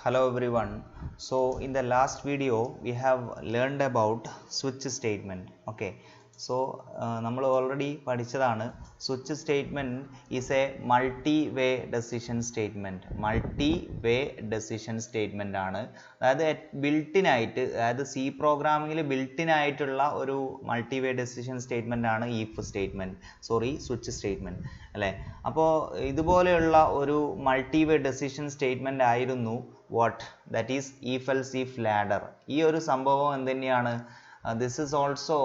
Hello everyone. So in the last video we have learned about switch statement. Okay, so നമ്മൾ already പഠിച്ചതാണ് switch statement is a multi-way decision statement. Multi-way decision statement ആണ്. അതായത് built-in ആയിട്ട്, അതായത് C പ്രോഗ്രാമിംഗിൽ built-in ആയിട്ടുള്ള ഒരു multi-way decision statement ആണ് switch statement അല്ലേ. അപ്പോൾ ഇതുപോലെയുള്ള ഒരു multi-way decision statement ആയിരുന്നു what, that is if else if ladder. ഈ ഒരു സംഭവം എന്തുതന്നെയാണ്, this is also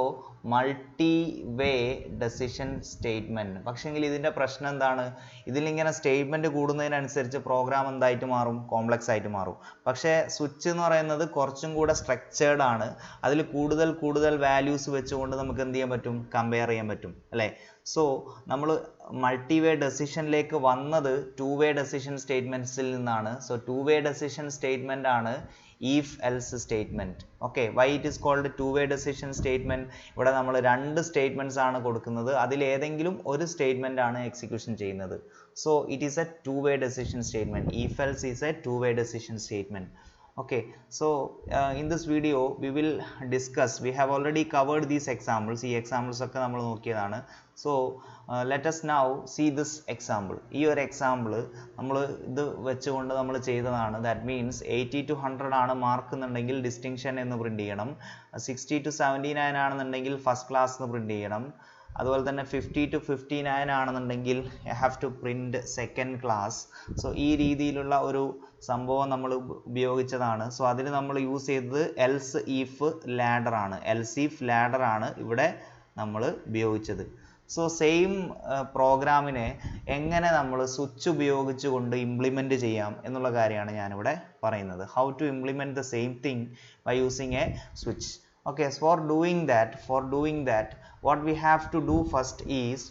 multi-way decision statement. പക്ഷെങ്കിൽ ഇതിന്റെ പ്രശ്നം എന്താണ്, ഇതിലിങ്ങനെ സ്റ്റേറ്റ്മെന്റ് കൂടുന്നതിനനുസരിച്ച് പ്രോഗ്രാം എന്തായിട്ട് മാറും, കോംപ്ലക്സ് ആയിട്ട് മാറും. പക്ഷേ സ്വിച്ച് എന്ന് പറയുന്നത് കുറച്ചും കൂടെ സ്ട്രക്ചേർഡ് ആണ്. അതിൽ കൂടുതൽ വാല്യൂസ് വെച്ചുകൊണ്ട് നമുക്ക് എന്ത് ചെയ്യാൻ പറ്റും, കമ്പയർ ചെയ്യാൻ പറ്റും അല്ലേ. സോ നമ്മൾ മൾട്ടി-വേ ഡെസിഷനിലേക്ക് വന്നത് ടു-വേ ഡെസിഷൻ സ്റ്റേറ്റ്മെന്റ്സിൽ നിന്നാണ്. സോ ടു-വേ ഡെസിഷൻ സ്റ്റേറ്റ്മെന്റ് ആണ് if else statement. Okay, why it is called two-way decision statement? ഇവിടെ നമ്മൾ രണ്ട് സ്റ്റേറ്റ്മെന്റ്സ് ആണ് കൊടുക്കുന്നത്, അതിൽ ഏതെങ്കിലും ഒരു സ്റ്റേറ്റ്മെന്റ് ആണ് എക്സിക്യൂഷൻ ചെയ്യുന്നത്. So it is a two-way decision statement. If else is a two-way decision statement. Okay, so in this video we will discuss, we have already covered these examples. ഈ examples ഒക്കെ നമ്മൾ നോക്കിയതാണ്. So let us now see this example. ഈ ഒരു example നമ്മൾ ഇത് വെച്ചുകൊണ്ട് നമ്മൾ ചെയ്തതാണ്. that means 80 to 100 ആണ് മാർക്ക് എന്നുണ്ടെങ്കിൽ ഡിസ്റ്റിങ്ഷൻ എന്ന് പ്രിന്റ് ചെയ്യണം, 60 to 79 ആണെന്നുണ്ടെങ്കിൽ ഫസ്റ്റ് ക്ലാസ് എന്ന് പ്രിന്റ് ചെയ്യണം, അതുപോലെ തന്നെ 50 to 59 ആണെന്നുണ്ടെങ്കിൽ you have to print second class. So ഈ രീതിയിലുള്ള ഒരു സംഭവം നമ്മൾ ഉപയോഗിച്ചതാണ്. സോ അതിൽ നമ്മൾ യൂസ് ചെയ്തത് else if ladder ആണ്. else if ladder ആണ് ഇവിടെ നമ്മൾ ഉപയോഗിച്ചത്. സോ സെയിം പ്രോഗ്രാമിനെ എങ്ങനെ നമ്മൾ സ്വിച്ച് ഉപയോഗിച്ചുകൊണ്ട് ഇംപ്ലിമെന്റ് ചെയ്യാം എന്നുള്ള കാര്യമാണ് ഞാനിവിടെ പറയുന്നത്. How to implement the same thing by using a switch. Okay, so for doing that what we have to do first is,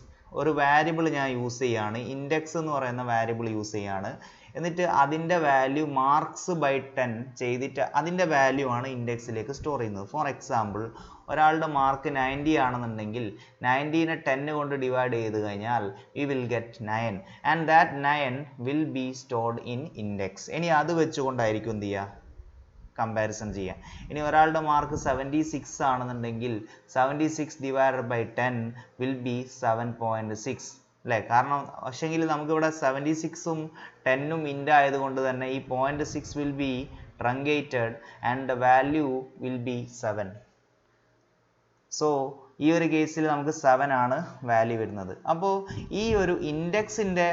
ഒരു വാരിയബിൾ ഞാൻ യൂസ് ചെയ്യാണ്, ഇൻഡെക്സ് എന്ന് പറയുന്ന വാരിയബിൾ യൂസ് ചെയ്യാണ്. എന്നിട്ട് അതിൻ്റെ വാല്യൂ മാർക്സ് ബൈ 10 ചെയ്തിട്ട് അതിൻ്റെ വാല്യൂ ആണ് ഇൻഡെക്സിലേക്ക് സ്റ്റോർ ചെയ്യുന്നത്. ഫോർ എക്സാമ്പിൾ, ഒരാളുടെ മാർക്ക് 90 ആണെന്നുണ്ടെങ്കിൽ 90നെ 10 കൊണ്ട് ഡിവൈഡ് ചെയ്ത് കഴിഞ്ഞാൽ we will get 9 and that 9 will be stored in index. ഇനി അത് വെച്ചുകൊണ്ടായിരിക്കും എന്ത് ചെയ്യുക, കമ്പാരിസൺ ചെയ്യാം. ഇനി ഒരാളുടെ മാർക്ക് 76 ആണെന്നുണ്ടെങ്കിൽ 76 ഡിവൈഡഡ് ബൈ 10 വിൽ ബി 7.6 അല്ലേ. കാരണം പക്ഷെങ്കിൽ നമുക്കിവിടെ 76ഉം 10ഉം ഇൻഡ് ആയതുകൊണ്ട് തന്നെ ഈ 0.6 will be truncated and the value will be 7. So ഈ ഒരു കേസിൽ നമുക്ക് 7 ആണ് വാല്യൂ വരുന്നത്. അപ്പോൾ ഈ ഒരു ഇൻഡെക്സിന്റെ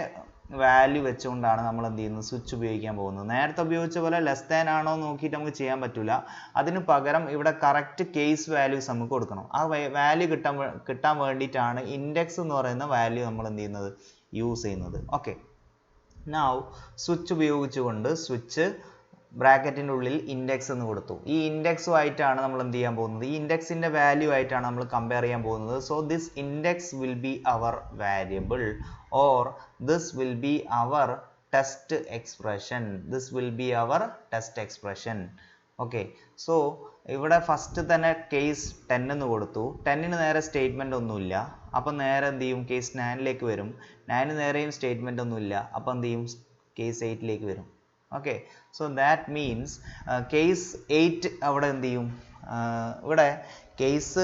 വാല്യൂ വെച്ചുകൊണ്ടാണ് നമ്മൾ എന്ത് ചെയ്യുന്നത്, സ്വിച്ച് ഉപയോഗിക്കാൻ പോകുന്നത്. നേരത്തെ ഉപയോഗിച്ച പോലെ ലെസ് ദാൻ ആണോ നോക്കിയിട്ട് നമുക്ക് ചെയ്യാൻ പറ്റില്ല. അതിന് പകരം ഇവിടെ കറക്റ്റ് കേസ് വാല്യൂസ് നമുക്ക് കൊടുക്കണം. ആ വാല്യൂ കിട്ടാൻ വേണ്ടിയിട്ടാണ് ഇൻഡെക്സ് എന്ന് പറയുന്ന വാല്യൂ നമ്മൾ എന്ത് ചെയ്യുന്നത്, യൂസ് ചെയ്യുന്നത്. ഓക്കെ, നൗ സ്വിച്ച് ഉപയോഗിച്ചുകൊണ്ട് സ്വിച്ച് ബ്രാക്കറ്റിൻ്റെ ഉള്ളിൽ ഇൻഡെക്സ് എന്ന് കൊടുത്തു. ഈ ഇൻഡെക്സുമായിട്ടാണ് നമ്മൾ എന്ത് ചെയ്യാൻ പോകുന്നത്, ഈ ഇൻഡെക്സിന്റെ വാല്യൂ ആയിട്ടാണ് നമ്മൾ കമ്പയർ ചെയ്യാൻ പോകുന്നത്. So this index will be our variable or this will be our test expression. This will be our test expression. Okay, so ഇവിടെ ഫസ്റ്റ് തന്നെ കേസ് 10 എന്ന് കൊടുത്തു. 10ന് നേരെ സ്റ്റേറ്റ്മെന്റ് ഒന്നുമില്ല, അപ്പം നേരെ എന്ത് ചെയ്യും, കേസ് 9ലേക്ക് വരും. 9 നേരെയും സ്റ്റേറ്റ്മെന്റ് ഒന്നുമില്ല, അപ്പം എന്ത് ചെയ്യും, കേസ് 8ലേക്ക് വരും. Okay, so that means case 8 അവിടെ എന്ത് ചെയ്യും, ഇവിടെ കേസ്,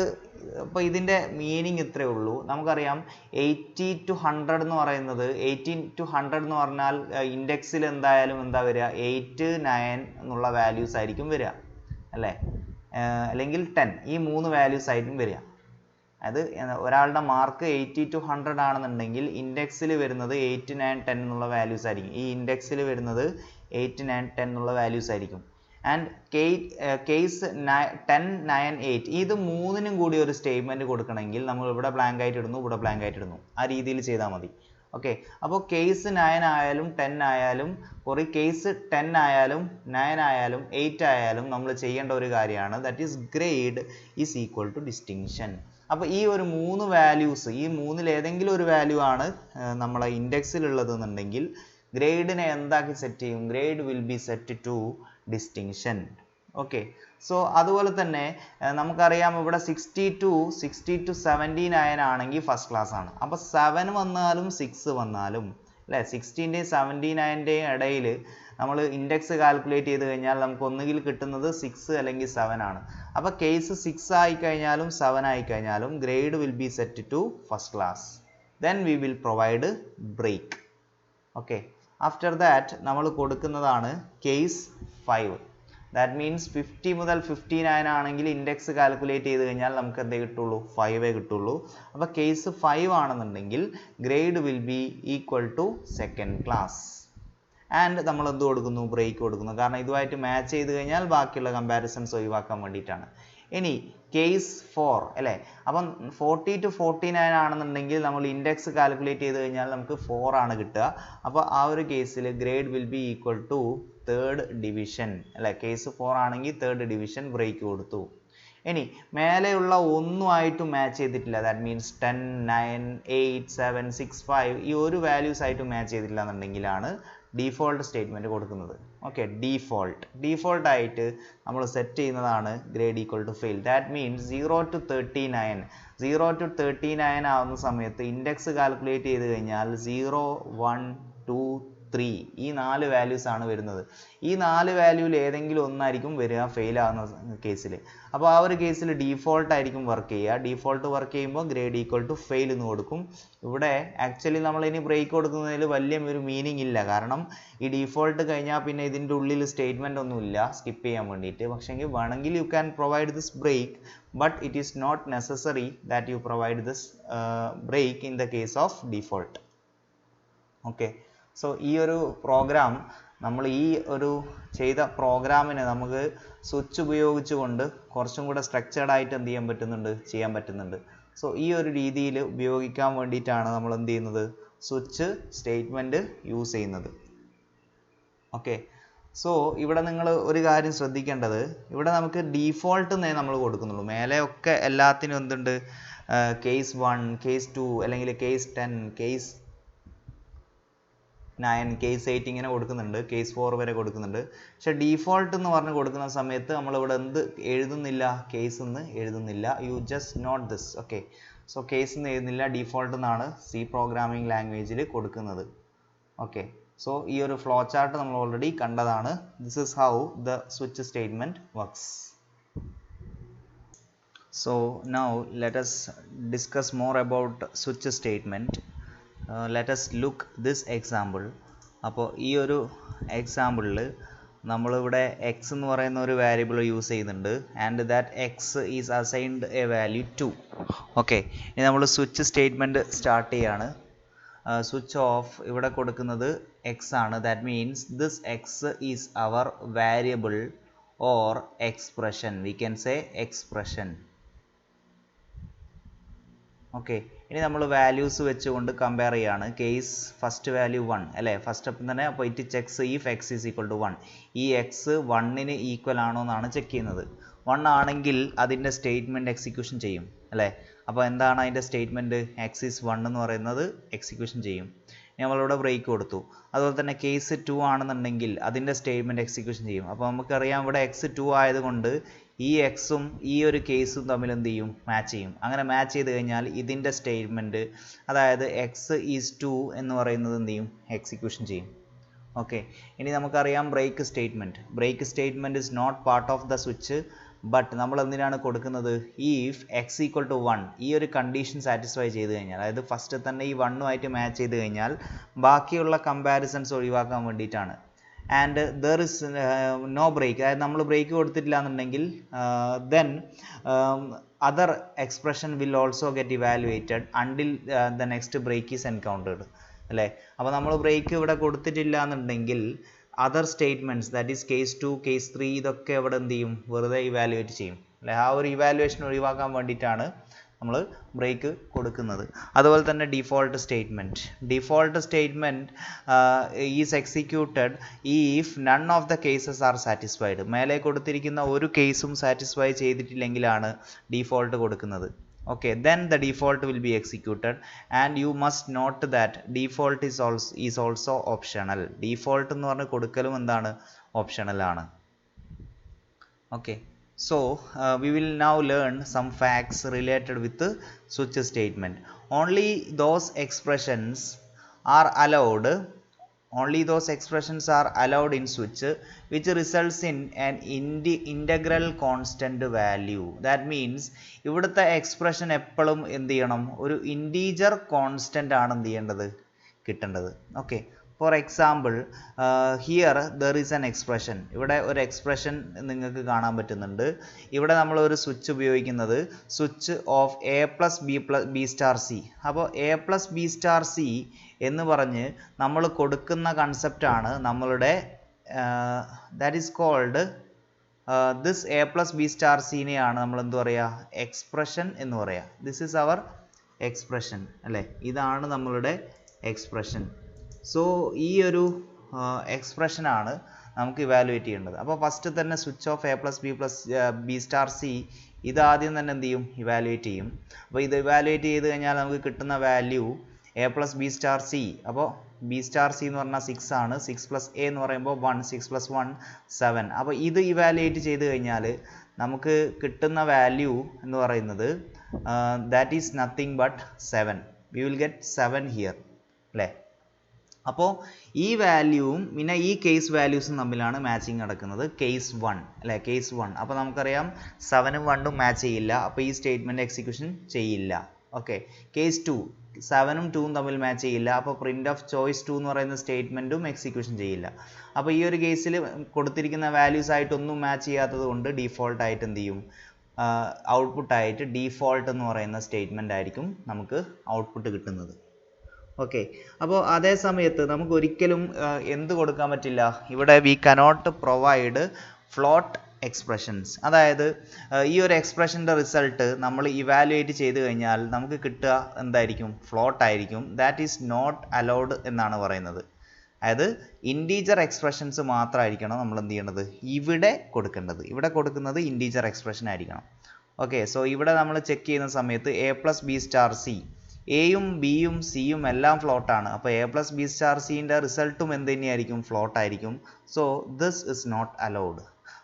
ഇപ്പോൾ ഇതിൻ്റെ മീനിങ് ഇത്രയേ ഉള്ളൂ. നമുക്കറിയാം 80 to 100 എന്ന് പറയുന്നത്, 80 to 100 എന്ന് പറഞ്ഞാൽ ഇൻഡെക്സിൽ എന്തായാലും എന്താ വരിക, 8, 9 എന്നുള്ള വാല്യൂസ് ആയിരിക്കും വരിക അല്ലേ, അല്ലെങ്കിൽ 10, ഈ 3 വാല്യൂസ് ആയിരിക്കും വരിക. അത് ഒരാളുടെ മാർക്ക് 80 to 100 ആണെന്നുണ്ടെങ്കിൽ ഇൻഡെക്സിൽ വരുന്നത് 8, 9, 10 എന്നുള്ള വാല്യൂസ് ആയിരിക്കും. ഈ ഇൻഡെക്സിൽ വരുന്നത് 8, 9, 10 എന്നുള്ള വാല്യൂസ് ആയിരിക്കും. ആൻഡ് കേസ് 10, 9, 8 ഇത് മൂന്നിനും കൂടി ഒരു സ്റ്റേറ്റ്മെന്റ് കൊടുക്കണമെങ്കിൽ നമ്മൾ ഇവിടെ ബ്ലാങ്ക് ആയിട്ട് ഇടുന്നു, ഇവിടെ ബ്ലാങ്ക് ആയിട്ട് ഇടുന്നു. ആ രീതിയിൽ ചെയ്താൽ മതി. ഓക്കെ, അപ്പോൾ കേസ് 9 ആയാലും 10 ആയാലും കേസ് 10 ആയാലും 9 ആയാലും 8 ആയാലും നമ്മൾ ചെയ്യേണ്ട ഒരു കാര്യമാണ്, that is grade is equal to distinction. അപ്പോൾ ഈ ഒരു 3 വാല്യൂസ്, ഈ മൂന്നിൽ ഏതെങ്കിലും ഒരു വാല്യൂ ആണ് നമ്മളെ ഇൻഡെക്സിൽ ഉള്ളതെന്നുണ്ടെങ്കിൽ ഗ്രേഡിനെ എന്താക്കി സെറ്റ് ചെയ്യും, grade will be set to distinction. Okay, so അതുപോലെ തന്നെ നമുക്കറിയാം ഇവിടെ 60 to 79 ആണെങ്കിൽ ഫസ്റ്റ് ക്ലാസ് ആണ്. അപ്പോൾ 7 വന്നാലും 6 വന്നാലും അല്ലേ, 16ന്റെയും 79ന്റെയും ഇടയിൽ നമ്മൾ ഇൻഡെക്സ് കാൽക്കുലേറ്റ് ചെയ്ത് കഴിഞ്ഞാൽ നമുക്ക് ഒന്നുകിൽ കിട്ടുന്നത് 6 അല്ലെങ്കിൽ 7 ആണ്. അപ്പോൾ കേസ് 6 ആയി കഴിഞ്ഞാലും 7 ആയി കഴിഞ്ഞാലും grade will be set to first class. Then we will provide break. Okay. After that നമ്മൾ കൊടുക്കുന്നതാണ് കേസ് 5. That means 50 മുതൽ 59 ആണെങ്കിൽ ഇൻഡെക്സ് കാൽക്കുലേറ്റ് ചെയ്ത് കഴിഞ്ഞാൽ നമുക്ക് എന്തേ കിട്ടുള്ളൂ? 5 കിട്ടുള്ളൂ. അപ്പോൾ കേസ് 5 ആണെന്നുണ്ടെങ്കിൽ grade will be equal to second class. And നമ്മൾ എന്ത് കൊടുക്കുന്നു? ബ്രേക്ക് കൊടുക്കുന്നു. കാരണം ഇതുമായിട്ട് മാച്ച് ചെയ്ത് കഴിഞ്ഞാൽ ബാക്കിയുള്ള കമ്പാരിസൺസ് ഒഴിവാക്കാൻ വേണ്ടിയിട്ടാണ്. ഇനി കേസ് 4 അല്ലേ? അപ്പം 40 to 49 ആണെന്നുണ്ടെങ്കിൽ നമ്മൾ ഇൻഡെക്സ് കാൽക്കുലേറ്റ് ചെയ്ത് കഴിഞ്ഞാൽ നമുക്ക് 4 ആണ് കിട്ടുക. അപ്പോൾ ആ ഒരു കേസിൽ grade will be equal to third division അല്ലേ? കേസ് 4 ആണെങ്കിൽ തേർഡ് ഡിവിഷൻ ബ്രേക്ക് കൊടുത്തു. ഇനി മേലെയുള്ള ഒന്നുമായിട്ടും മാച്ച് ചെയ്തിട്ടില്ല. ദാറ്റ് മീൻസ് 10, 9, 8, 7, 6, 5 ഈ ഒരു വാല്യൂസ് ആയിട്ട് മാച്ച് ചെയ്തിട്ടില്ല എന്നുണ്ടെങ്കിലാണ് ഡീഫോൾട്ട് സ്റ്റേറ്റ്മെൻറ്റ് കൊടുക്കുന്നത്. ഓക്കെ, ഡീഫോൾട്ട് ആയിട്ട് നമ്മൾ സെറ്റ് ചെയ്യുന്നതാണ് grade equal to fail. That means 0 to 39 ആവുന്ന സമയത്ത് ഇൻഡെക്സ് കാൽക്കുലേറ്റ് ചെയ്ത് കഴിഞ്ഞാൽ 0, 1, 2, 3 ഈ 4 വാല്യൂസ് ആണ് വരുന്നത്. ഈ 4 വാല്യൂവിൽ ഏതെങ്കിലും ഒന്നായിരിക്കും വരിക ഫെയിൽ ആവുന്ന കേസിൽ. അപ്പോൾ ആ ഒരു കേസിൽ ഡീഫോൾട്ട് ആയിരിക്കും വർക്ക് ചെയ്യുക. ഡീഫോൾട്ട് വർക്ക് ചെയ്യുമ്പോൾ ഗ്രേഡ് ഈക്വൽ ടു ഫെയിൽ എന്ന് കൊടുക്കും. ഇവിടെ ആക്ച്വലി നമ്മൾ ഇനി ബ്രേക്ക് കൊടുക്കുന്നതിൽ വലിയ ഒരു മീനിങ് ഇല്ല. കാരണം ഈ ഡീഫോൾട്ട് കഴിഞ്ഞാൽ പിന്നെ ഇതിൻ്റെ ഉള്ളിൽ സ്റ്റേറ്റ്മെൻ്റ് ഒന്നുമില്ല സ്കിപ്പ് ചെയ്യാൻ വേണ്ടിയിട്ട്. പക്ഷേങ്കിൽ വേണമെങ്കിൽ you can provide this break, but it is not necessary that you provide this break in the case of default. Okay, so ഈ ഒരു പ്രോഗ്രാം നമ്മൾ ഈ ഒരു ചെയ്ത പ്രോഗ്രാമിനെ നമുക്ക് സ്വിച്ച് ഉപയോഗിച്ചുകൊണ്ട് കുറച്ചും കൂടെ സ്ട്രക്ചേർഡ് ആയിട്ട് എന്ത് ചെയ്യാൻ പറ്റുന്നുണ്ട്. സോ ഈ ഒരു രീതിയിൽ ഉപയോഗിക്കാൻ വേണ്ടിയിട്ടാണ് നമ്മൾ എന്ത് ചെയ്യുന്നത്? സ്വിച്ച് സ്റ്റേറ്റ്മെൻറ്റ് യൂസ് ചെയ്യുന്നത്. ഓക്കെ, സോ ഇവിടെ നിങ്ങൾ ഒരു കാര്യം ശ്രദ്ധിക്കേണ്ടത്, ഇവിടെ നമുക്ക് ഡീഫോൾട്ട് എന്നേ നമ്മൾ കൊടുക്കുന്നുള്ളൂ. മേലെ ഒക്കെ എല്ലാത്തിനും എന്തുണ്ട്? കേസ് 1, കേസ് 2 അല്ലെങ്കിൽ കേസ് 10, കേസ് 9, കേസ് 8 ഇങ്ങനെ കൊടുക്കുന്നുണ്ട്. കേസ് 4 വരെ കൊടുക്കുന്നുണ്ട്. പക്ഷെ ഡീഫോൾട്ട് എന്ന് പറഞ്ഞ് കൊടുക്കുന്ന സമയത്ത് നമ്മളിവിടെ എന്ത് എഴുതുന്നില്ല? കേസ് എന്ന് എഴുതുന്നില്ല. You just note this. Okay, so case എന്ന് എഴുതുന്നില്ല, ഡീഫോൾട്ട് എന്നാണ് സി പ്രോഗ്രാമിംഗ് ലാംഗ്വേജിൽ കൊടുക്കുന്നത്. ഓക്കെ, സോ ഈ ഒരു ഫ്ലോ ചാർട്ട് നമ്മൾ ഓൾറെഡി കണ്ടതാണ്. This is how the switch statement works. So now let us discuss more about switch statement. Let us look this example. അപ്പോൾ ഈ ഒരു എക്സാമ്പിളിൽ നമ്മളിവിടെ എക്സ് എന്ന് പറയുന്ന ഒരു വേരിയബിൾ യൂസ് ചെയ്യുന്നുണ്ട്. And that X is assigned a value 2. ഓക്കെ, ഇനി നമ്മൾ സ്വിച്ച് സ്റ്റേറ്റ്മെൻറ്റ് സ്റ്റാർട്ട് ചെയ്യാണ്. സ്വിച്ച് ഓഫ് ഇവിടെ കൊടുക്കുന്നത് എക്സ് ആണ്. That means this X is our variable or expression. We can say expression. Okay, ഇനി നമ്മൾ വാല്യൂസ് വെച്ചുകൊണ്ട് കമ്പയർ ചെയ്യാണ്. കേസ് ഫസ്റ്റ് വാല്യൂ 1 അല്ലേ? ഫസ്റ്റ് അപ്പം തന്നെ അപ്പോൾ it checks if X is equal to 1. ഈ എക്സ് 1ന് ഈക്വൽ ആണോ എന്നാണ് ചെക്ക് ചെയ്യുന്നത്. 1 ആണെങ്കിൽ അതിൻ്റെ സ്റ്റേറ്റ്മെൻറ്റ് എക്സിക്യൂഷൻ ചെയ്യും അല്ലേ? അപ്പോൾ എന്താണ് അതിൻ്റെ സ്റ്റേറ്റ്മെൻറ്റ്? എക്സ് ഈസ് 1 എന്ന് പറയുന്നത് എക്സിക്യൂഷൻ ചെയ്യും. നമ്മളിവിടെ ബ്രേക്ക് കൊടുത്തു. അതുപോലെ തന്നെ കേസ് 2 ആണെന്നുണ്ടെങ്കിൽ അതിൻ്റെ സ്റ്റേറ്റ്മെൻറ്റ് എക്സിക്യൂഷൻ ചെയ്യും. അപ്പോൾ നമുക്കറിയാം ഇവിടെ എക്സ് 2 ആയതുകൊണ്ട് ഈ എക്സും ഈ ഒരു കേസും തമ്മിൽ എന്ത് ചെയ്യും? മാച്ച് ചെയ്യും. അങ്ങനെ മാച്ച് ചെയ്ത് കഴിഞ്ഞാൽ ഇതിൻ്റെ സ്റ്റേറ്റ്മെൻറ്റ്, അതായത് എക്സ് ഈസ് 2 എന്ന് പറയുന്നത് എന്ത് ചെയ്യും? എക്സിക്യൂഷൻ ചെയ്യും. ഓക്കെ, ഇനി നമുക്കറിയാം break statement is not part of the switch. But നമ്മൾ എന്തിനാണ് കൊടുക്കുന്നത്? ഇഫ് എക്സ് ഈക്വൽ ടു 1 ഈ ഒരു കണ്ടീഷൻ സാറ്റിസ്ഫൈ ചെയ്ത് കഴിഞ്ഞാൽ, അതായത് ഫസ്റ്റ് തന്നെ ഈ 1ഉമായിട്ട് മാച്ച് ചെയ്ത് കഴിഞ്ഞാൽ ബാക്കിയുള്ള കമ്പാരിസൺസ് ഒഴിവാക്കാൻ വേണ്ടിയിട്ടാണ്. And there is no break, അതായത് നമ്മൾ ബ്രേക്ക് കൊടുത്തിട്ടില്ല എന്നുണ്ടെങ്കിൽ then other expression will also get evaluated until the next break is encountered അല്ലേ? അപ്പോൾ നമ്മൾ ബ്രേക്ക് ഇവിടെ കൊടുത്തിട്ടില്ല എന്നുണ്ടെങ്കിൽ other statements that is case 2, case 3 ഇതൊക്കെ ഇവിടെ എന്ത് ചെയ്യും? വെറുതെ ഇവാലുവേറ്റ് ചെയ്യും അല്ലേ? ആ ഒരു ഇവാലുവേഷൻ ഒഴിവാക്കാൻ വേണ്ടിയിട്ടാണ് നമ്മൾ ബ്രേക്ക് കൊടുക്കുന്നത്. അതുപോലെ തന്നെ default statement is executed if none of the cases R satisfied. മേലെ കൊടുത്തിരിക്കുന്ന ഒരു കേസും സാറ്റിസ്ഫൈ ചെയ്തിട്ടില്ലെങ്കിലാണ് ഡിഫോൾട്ട് കൊടുക്കുന്നത്. Okay, then the default will be executed, and you must note that default is also optional. Default എന്ന് പറഞ്ഞ് കൊടുക്കലും എന്താണ്? ഓപ്ഷണൽ ആണ്. Okay, so we will now learn some facts related with the switch statement. Only those expressions are allowed only those expressions are allowed in switch which results in an integral constant value. That means ഇവിടുത്തെ expression എപ്പോഴും എന്ത് ചെയ്യണം, ഒരു integer constant ആണ് എന്ത് ചെയ്യേണ്ടത്, കിട്ടേണ്ടത്. Okay, for example here there is an expression. ഇവിടെ ഒരു എക്സ്പ്രഷൻ നിങ്ങൾക്ക് കാണാൻ പറ്റുന്നുണ്ട്. ഇവിടെ നമ്മൾ ഒരു സ്വിച്ച് ഉപയോഗിക്കുന്നത് switch of a plus B star c. അപ്പോൾ A plus B star c എന്ന് പറഞ്ഞ് നമ്മൾ കൊടുക്കുന്ന കൺസെപ്റ്റാണ് നമ്മളുടെ that is called this a plus B star സീനെയാണ് നമ്മൾ എന്ത് പറയുക, എക്സ്പ്രഷൻ എന്ന് പറയുക. ദിസ് ഈസ് അവർ എക്സ്പ്രഷൻ അല്ലേ, ഇതാണ് നമ്മളുടെ എക്സ്പ്രഷൻ. സോ ഈ ഒരു എക്സ്പ്രഷനാണ് നമുക്ക് ഇവാലുവേറ്റ് ചെയ്യേണ്ടത്. അപ്പോൾ ഫസ്റ്റ് തന്നെ switch of a plus B star c ഇതാദ്യം തന്നെ എന്ത് ചെയ്യും, ഇവാലുവേറ്റ് ചെയ്യും. അപ്പോൾ ഇത് ഇവാലുവേറ്റ് ചെയ്ത് കഴിഞ്ഞാൽ നമുക്ക് കിട്ടുന്ന value A plus B star c. അപ്പോൾ ബി സ്റ്റാർ സി എന്ന് പറഞ്ഞാൽ 6 ആണ്. 6 പ്ലസ് എ എന്ന് പറയുമ്പോൾ 1, 6 പ്ലസ് 1 7. അപ്പോൾ ഇത് ഇവാലുവേറ്റ് ചെയ്ത് കഴിഞ്ഞാൽ നമുക്ക് കിട്ടുന്ന വാല്യൂ എന്ന് പറയുന്നത് that is nothing but 7. We will get 7 here അല്ലേ. അപ്പോൾ ഈ വാല്യൂവും പിന്നെ ഈ കേസ് വാല്യൂസും തമ്മിലാണ് മാച്ചിങ് നടക്കുന്നത്. കേസ് 1 അല്ലേ, കേസ് 1. അപ്പോൾ നമുക്കറിയാം 7ഉം 1ഉം മാച്ച് ചെയ്യില്ല. അപ്പോൾ ഈ സ്റ്റേറ്റ്മെൻറ്റ് എക്സിക്യൂഷൻ ചെയ്യില്ല. ഓക്കെ, കേസ് 2 7ഉം 2ഉം തമ്മിൽ മാച്ച് ചെയ്യില്ല. അപ്പോൾ പ്രിൻ്റ് ഓഫ് ചോയ്സ് 2 എന്ന് പറയുന്ന സ്റ്റേറ്റ്മെൻറ്റും എക്സിക്യൂഷൻ ചെയ്യില്ല. അപ്പോൾ ഈ ഒരു കേസിൽ കൊടുത്തിരിക്കുന്ന വാല്യൂസ് ആയിട്ടൊന്നും മാച്ച് ചെയ്യാത്തത് കൊണ്ട് ഡീഫോൾട്ടായിട്ട് എന്ത് ചെയ്യും, ഔട്ട്പുട്ടായിട്ട് ഡീഫോൾട്ട് എന്ന് പറയുന്ന സ്റ്റേറ്റ്മെൻ്റ് ആയിരിക്കും നമുക്ക് ഔട്ട്പുട്ട് കിട്ടുന്നത്. ഓക്കെ, അപ്പോൾ അതേ സമയത്ത് നമുക്ക് ഒരിക്കലും എന്ത് കൊടുക്കാൻ പറ്റില്ല, ഇവിടെ we cannot provide float expressions. അതായത് ഈ ഒരു എക്സ്പ്രഷൻ്റെ റിസൾട്ട് നമ്മൾ ഇവാലുവേറ്റ് ചെയ്ത് കഴിഞ്ഞാൽ നമുക്ക് കിട്ടുക എന്തായിരിക്കും, ഫ്ലോട്ട് ആയിരിക്കും. ദാറ്റ് ഈസ് നോട്ട് അലൗഡ് എന്നാണ് പറയുന്നത്. അതായത് ഇൻറ്റീജർ എക്സ്പ്രഷൻസ് മാത്രമായിരിക്കണം നമ്മൾ എന്ത് ചെയ്യേണ്ടത്, ഇവിടെ കൊടുക്കേണ്ടത്. ഇവിടെ കൊടുക്കുന്നത് ഇൻറ്റീജർ എക്സ്പ്രഷൻ ആയിരിക്കണം. ഓക്കെ, സോ ഇവിടെ നമ്മൾ ചെക്ക് ചെയ്യുന്ന സമയത്ത് A plus B star C, എയും ബിയും സിയും എല്ലാം ഫ്ലോട്ടാണ്. അപ്പോൾ എ പ്ലസ് ബി സ്റ്റാർ സിൻ്റെ റിസൾട്ടും എന്ത് തന്നെയായിരിക്കും, ഫ്ലോട്ട് ആയിരിക്കും. So this is not allowed.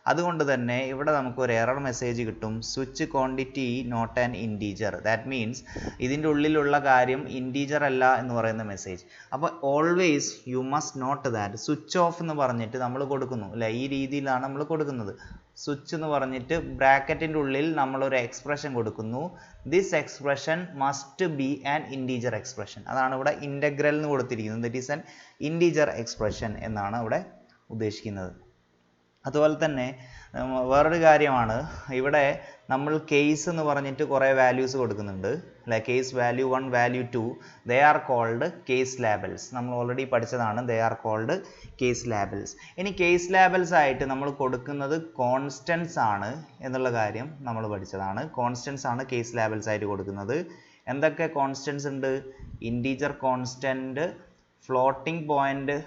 അതുകൊണ്ട് തന്നെ ഇവിടെ നമുക്ക് ഒരു എറർ മെസ്സേജ് കിട്ടും, switch quantity not an integer. That means ഇതിൻ്റെ ഉള്ളിലുള്ള കാര്യം ഇൻറ്റീജർ അല്ല എന്ന് പറയുന്ന മെസ്സേജ്. അപ്പോൾ always you must note that switch off എന്ന് പറഞ്ഞിട്ട് നമ്മൾ കൊടുക്കുന്നു അല്ലേ, ഈ രീതിയിലാണ് നമ്മൾ കൊടുക്കുന്നത്. സ്വിച്ച് എന്ന് പറഞ്ഞിട്ട് ബ്രാക്കറ്റിൻ്റെ ഉള്ളിൽ നമ്മളൊരു എക്സ്പ്രഷൻ കൊടുക്കുന്നു. This expression must be an integer expression. അതാണ് ഇവിടെ ഇൻ്റഗ്രൽ എന്ന് കൊടുത്തിരിക്കുന്നത്. That is an integer expression എന്നാണ് ഇവിടെ ഉദ്ദേശിക്കുന്നത്. അതുപോലെ തന്നെ വേറൊരു കാര്യമാണ്, ഇവിടെ നമ്മൾ കേസ് എന്ന് പറഞ്ഞിട്ട് കുറേ വാല്യൂസ് കൊടുക്കുന്നുണ്ട് അല്ലെ. Case value 1, value 2, they are called case labels. നമ്മൾ ഓൾറെഡി പഠിച്ചതാണ്, they are called case labels. ഇനി കേസ് ലാബൽസ് ആയിട്ട് നമ്മൾ കൊടുക്കുന്നത് കോൺസ്റ്റൻസ് ആണ് എന്നുള്ള കാര്യം നമ്മൾ പഠിച്ചതാണ്. കോൺസ്റ്റൻസ് ആണ് കേസ് ലാബൽസ് ആയിട്ട് കൊടുക്കുന്നത്. എന്തൊക്കെ കോൺസ്റ്റൻസ് ഉണ്ട്, integer constant, floating point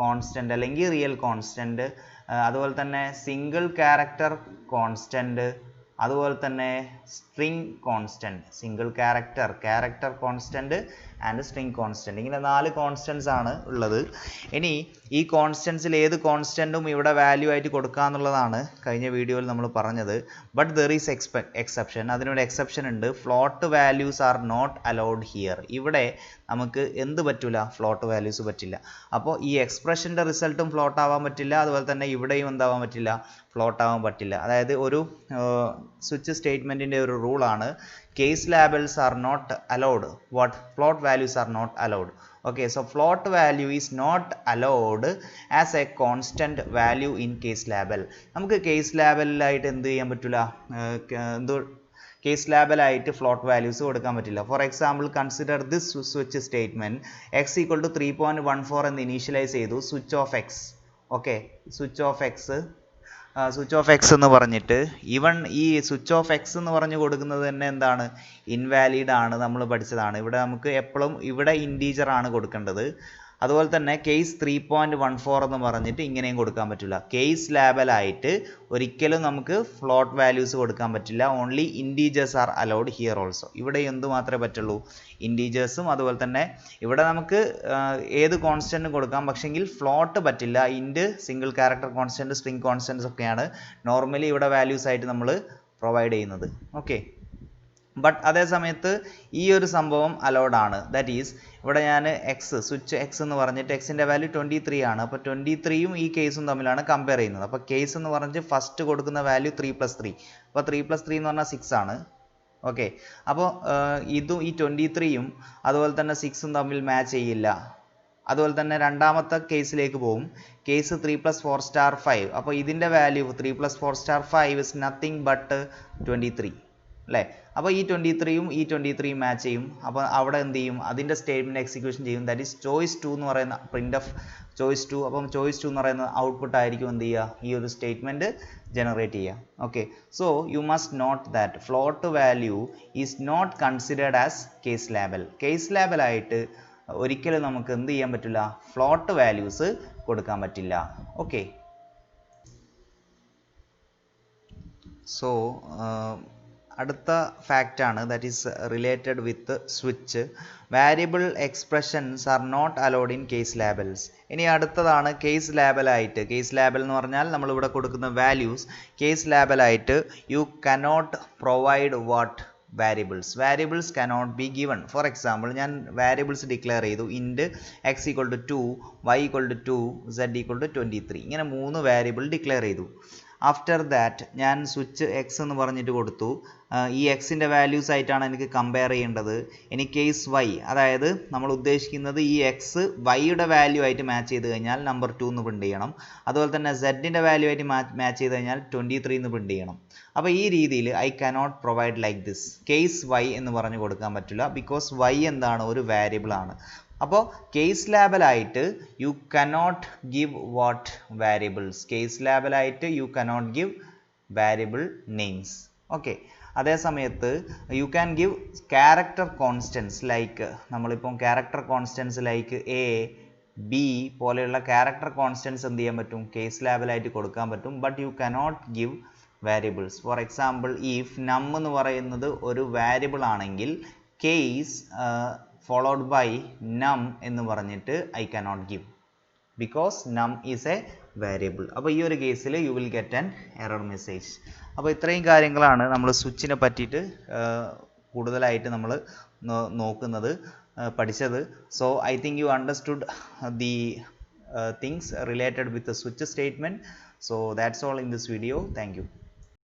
constant അല്ലെങ്കിൽ റിയൽ കോൺസ്റ്റൻറ്റ്, അതുപോലെ തന്നെ സിംഗിൾ ക്യാരക്ടർ കോൺസ്റ്റൻറ്റ്, അതുപോലെ തന്നെ string constant. Single character constant and string constant. ഇങ്ങനെ 4 കോൺസ്റ്റൻസ് ആണ് ഉള്ളത്. ഇനി ഈ കോൺസ്റ്റൻസിൽ ഏത് കോൺസ്റ്റൻറ്റും ഇവിടെ വാല്യൂ ആയിട്ട് കൊടുക്കുക എന്നുള്ളതാണ് കഴിഞ്ഞ വീഡിയോയിൽ നമ്മൾ പറഞ്ഞത്. But there is exception. അതിനൊരു എക്സെപ്ഷൻ ഉണ്ട്. Float values are not allowed here. ഇവിടെ നമുക്ക് എന്ത് പറ്റില്ല, ഫ്ലോട്ട് വാല്യൂസ് പറ്റില്ല. അപ്പോൾ ഈ എക്സ്പ്രഷൻ്റെ റിസൾട്ടും ഫ്ലോട്ട് ആവാൻ പറ്റില്ല, അതുപോലെ തന്നെ ഇവിടെയും എന്താവാൻ പറ്റില്ല, ഫ്ലോട്ട് ആവാൻ പറ്റില്ല. അതായത് ഒരു സ്വിച്ച് സ്റ്റേറ്റ്മെൻറ്റിൻ്റെ ഒരു റൂളാണ്, case labels are not allowed, what float values are not allowed. Okay, so float value is not allowed as a constant value in case label. നമുക്ക് കേസ് ലാബലിലായിട്ട് എന്ത് ചെയ്യാൻ പറ്റില്ല, കേസ് ലാബലായിട്ട് ഫ്ലോട്ട് വാല്യൂസ് കൊടുക്കാൻ പറ്റില്ല. For example consider this switch statement X equal to 3.14 എന്ന് initialise ചെയ്തു, switch of X. Okay, switch of X എന്ന് പറഞ്ഞിട്ട് ഈവൺ ഈ സ്വിച്ച് ഓഫ് എക്സ് എന്ന് പറഞ്ഞു കൊടുക്കുന്നത് തന്നെ എന്താണ്, ഇൻവാലിഡ് ആണ്. നമ്മൾ പഠിച്ചതാണ്. ഇവിടെ നമുക്ക് എപ്പോഴും ഇവിടെ ഇൻറ്റീജർ ആണ് കൊടുക്കേണ്ടത്. അതുപോലെ തന്നെ കേസ് 3.14 എന്ന് പറഞ്ഞിട്ട് ഇങ്ങനെയും കൊടുക്കാൻ പറ്റില്ല. കേസ് ലാബലായിട്ട് ഒരിക്കലും നമുക്ക് ഫ്ലോട്ട് വാല്യൂസ് കൊടുക്കാൻ പറ്റില്ല. Only integers are allowed here also. ഇവിടെ എന്ത് മാത്രമേ പറ്റുള്ളൂ, ഇൻറ്റീജേഴ്സും. അതുപോലെ തന്നെ ഇവിടെ നമുക്ക് ഏത് കോൺസ്റ്റൻറ്റും കൊടുക്കാം, പക്ഷെങ്കിൽ ഫ്ലോട്ട് പറ്റില്ല. ഇൻറ്റ്, സിംഗിൾ ക്യാരക്ടർ കോൺസ്റ്റൻറ്റ്, സ്ട്രിംഗ് കോൺസ്റ്റൻറ്റ്സ് ഒക്കെയാണ് നോർമലി ഇവിടെ വാല്യൂസ് ആയിട്ട് നമ്മൾ പ്രൊവൈഡ് ചെയ്യുന്നത്. ഓക്കെ, ബട്ട് അതേ സമയത്ത് ഈ ഒരു സംഭവം അലൗഡ് ആണ്. ദാറ്റ് ഈസ് ഇവിടെ ഞാൻ സ്വിച്ച് എക്സ് എന്ന് പറഞ്ഞിട്ട് എക്സിൻ്റെ വാല്യൂ 23 ആണ്. അപ്പോൾ 23യും ഈ കേസും തമ്മിലാണ് കമ്പയർ ചെയ്യുന്നത്. അപ്പോൾ കേസ് എന്ന് പറഞ്ഞിട്ട് ഫസ്റ്റ് കൊടുക്കുന്ന വാല്യൂ 3+3. അപ്പോൾ 3+3 എന്ന് പറഞ്ഞാൽ 6 ആണ്. ഓക്കെ, അപ്പോൾ ഇതും ഈ 23യും അതുപോലെ തന്നെ 6ഉം തമ്മിൽ മാച്ച് ചെയ്യില്ല. അതുപോലെ തന്നെ രണ്ടാമത്തെ കേസിലേക്ക് പോകും. കേസ് 3+4*5. അപ്പോൾ ഇതിൻ്റെ വാല്യൂ 3+4*5 ഇസ് നത്തിങ് ബട്ട് 23 അല്ലേ. അപ്പോൾ ഈ 23യും ഈ 23യും മാച്ച് ചെയ്യും. അപ്പോൾ അവിടെ എന്ത് ചെയ്യും, അതിൻ്റെ സ്റ്റേറ്റ്മെൻറ്റ് എക്സിക്യൂഷൻ ചെയ്യും. ദാറ്റ് ഈസ് ചോയ്സ് 2 എന്ന് പറയുന്ന പ്രിൻ്റ് ഓഫ് ചോയ്സ് 2. അപ്പം ചോയ്സ് 2 എന്ന് പറയുന്ന ഔട്ട്പുട്ട് ആയിരിക്കും എന്ത് ചെയ്യുക, ഈ ഒരു സ്റ്റേറ്റ്മെൻറ്റ് ജനറേറ്റ് ചെയ്യുക. Okay, so you must note that float value is not considered as case label. Case ലേബലായിട്ട് ഒരിക്കലും നമുക്ക് എന്ത് ചെയ്യാൻ പറ്റില്ല, ഫ്ലോട്ട് വാല്യൂസ് കൊടുക്കാൻ പറ്റില്ല. ഓക്കെ, സോ അടുത്ത ഫാക്റ്റ് ആണ്, that is related with switch. Variable expressions are not allowed in case labels. ഇനി അടുത്തതാണ് കേസ് ലേബലായിട്ട്. കേസ് ലേബൽ എന്ന് പറഞ്ഞാൽ നമ്മളിവിടെ കൊടുക്കുന്ന വാല്യൂസ് കേസ് ലേബലായിട്ട് you cannot provide what variables cannot be given. For example, ഞാൻ variables ഡിക്ലെയർ ചെയ്തു. Int x = 2, y = 2, z = 23. ഇങ്ങനെ 3 വേരിയബിൾ ഡിക്ലെയർ ചെയ്തു. ആഫ്റ്റർ ദാറ്റ് ഞാൻ സ്വിച്ച് എക്സ് എന്ന് പറഞ്ഞിട്ട് കൊടുത്തു. ഈ എക്സിൻ്റെ വാല്യൂസ് ആയിട്ടാണ് എനിക്ക് കമ്പയർ ചെയ്യേണ്ടത്. ഇനി കേസ് വൈ, അതായത് നമ്മൾ ഉദ്ദേശിക്കുന്നത് ഈ എക്സ് വൈയുടെ വാല്യൂ ആയിട്ട് മാച്ച് ചെയ്ത് കഴിഞ്ഞാൽ നമ്പർ 2 എന്ന് പ്രിൻ്റ് ചെയ്യണം. അതുപോലെ തന്നെ സെഡിൻ്റെ വാല്യൂ ആയിട്ട് മാച്ച് ചെയ്ത് കഴിഞ്ഞാൽ 23 എന്ന് പ്രിൻ്റ് ചെയ്യണം. അപ്പോൾ ഈ രീതിയിൽ I cannot provide like this. Case Y എന്ന് പറഞ്ഞ് കൊടുക്കാൻ പറ്റില്ല, ബിക്കോസ് വൈ എന്താണ്, ഒരു വേരിയബിൾ ആണ്. അപ്പോൾ കേസ് ലേബലായിട്ട് you cannot give what variables. Case ലേബലായിട്ട് you cannot give variable names. Okay, അതേ സമയത്ത് you can give character constants. Like നമ്മളിപ്പം character constants like a b പോലെയുള്ള ക്യാരക്ടർ കോൺസ്റ്റൻസ് എന്ത് ചെയ്യാൻ പറ്റും, കേസ് ലേബലായിട്ട് കൊടുക്കാൻ പറ്റും. But you cannot give variables. For example, if num എന്ന് പറയുന്നത് ഒരു വാരിയബിൾ ആണെങ്കിൽ കേസ് followed by num എന്ന് പറഞ്ഞിട്ട് I cannot give because num is a variable. അപ്പോൾ ഈ ഒരു കേസിൽ you will get an error message. അപ്പോൾ ഇത്രയും കാര്യങ്ങളാണ് നമ്മൾ സ്വിച്ചിനെ പറ്റിയിട്ട് കൂടുതലായിട്ട് നമ്മൾ നോക്കുന്നത്, പഠിച്ചത്. So I think you understood the things related with the switch statement. So that's all in this video. Thank you.